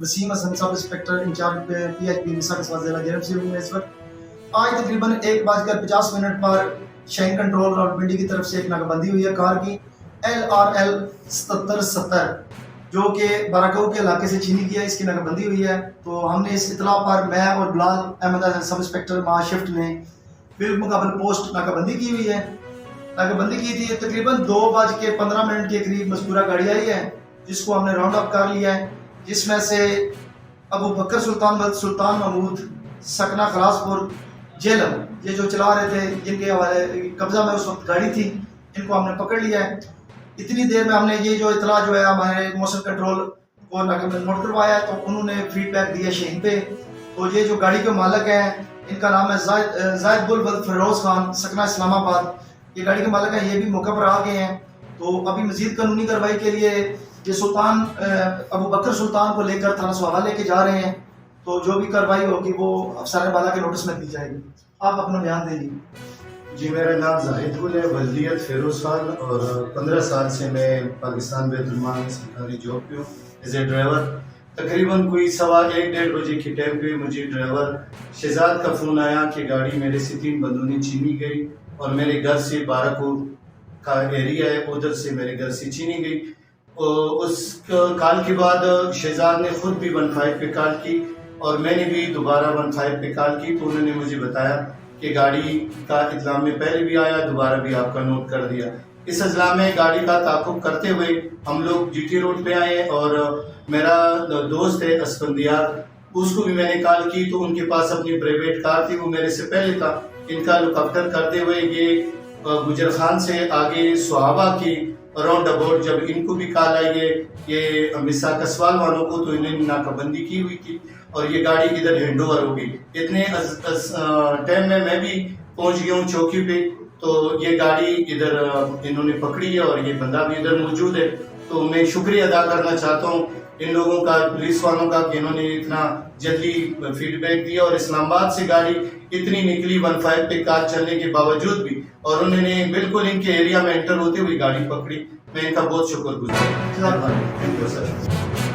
Wasim Hasan sub inspector in charge PHP मिसा के साथ जेल से हूँ इस वक्त। आज तकरीबन 1:50 पर शहर कंट्रोल रावलपिंडी की तरफ से एक नाकाबंदी हुई है कार की LRL 7770 जो कि बाराकाऊ के इलाके से चीनी की है। इसकी नाकाबंदी हुई है तो हमने इस इतला पर मैं और बिलाल अहमद सब इंस्पेक्टर महाशिफ्ट ने बिलमुकाबल पोस्ट नाकाबंदी की हुई है। नाकाबंदी की थी तकरीबन 2:15 के करीब मज़कूरा गाड़ी आई है जिसको हमने राउंड अप कर लिया है, जिसमें से अबू बकर सुल्तान महमूद सकना खलासपुर जेलम ये जो चला रहे थे, जिनके हवाले कब्जा में उस वक्त गाड़ी थी, इनको हमने पकड़ लिया है। इतनी देर में हमने ये जो इतला जो है हमारे मोशन कंट्रोल को नोट करवाया है तो उन्होंने फीडबैक दिया शहीन पे। तो ये जो गाड़ी के मालिक हैं इनका नाम है जायद बुलबुल फिरोज खान सकना इस्लामाबाद, ये गाड़ी के मालिक हैं, ये भी मौके पर आ गए हैं। तो अभी मजीद कानूनी कार्रवाई के लिए ये सुल्तान अबू बकर सुल्तान को लेकर थाना सुहावा लेके जा रहे हैं। तो जो भी कार्रवाई होगी वो अफसर बाला के नोटिस में दी जाएगी। आप अपना बयान दे लीजिए। जी, मेरा नाम जाहिद गुल है, बल्दियत फिरोज खान, और 15 साल से मैं पाकिस्तान बैतुल सरकारी जॉब पे हूँ एज ए ड्राइवर। तकरीबन कोई 1:15 बजे के टाइम पे मुझे ड्राइवर शहजाद का फ़ोन आया कि गाड़ी मेरे से 3 बंदूनी छीनी गई और मेरे घर से बाराकोट का एरिया है उधर से मेरे घर से छीनी गई। उस कॉल के बाद शहजाद ने खुद भी 15 पे कॉल की और मैंने भी दोबारा 15 पे कॉल की तो उन्होंने मुझे बताया कि गाड़ी का इत्ला में पहले भी आया, दोबारा भी आपका नोट कर दिया। इस अजला में गाड़ी का ताकुब करते हुए हम लोग GT रोड पे आए और मेरा दोस्त है असफंदियार, उसको भी मैंने कॉल की तो उनके पास अपनी प्राइवेट कार थी, वो मेरे से पहले था। इनका लुकअप्टर करते हुए ये गुजर खान से आगे सुहावा की राउंड अबाउट जब इनको भी कॉल आई है ये मिसा कसवाल वालों को तो इन्होंने नाकाबंदी की हुई थी और ये गाड़ी इधर हैंड ओवर होगी। इतने टाइम में मैं भी पहुंच गया हूँ चौकी पे, तो ये गाड़ी इधर इन्होंने पकड़ी है और ये बंदा भी इधर मौजूद है। तो मैं शुक्रिया अदा करना चाहता हूँ इन लोगों का, पुलिस वालों का, कि इन्होंने इतना जल्दी फीडबैक दिया और इस्लामाबाद से गाड़ी इतनी निकली 15 पे कार चलने के बावजूद भी, और उन्होंने बिल्कुल इनके एरिया में एंटर होते हुए गाड़ी पकड़ी। मैं इनका बहुत शुक्रगुजार हूं।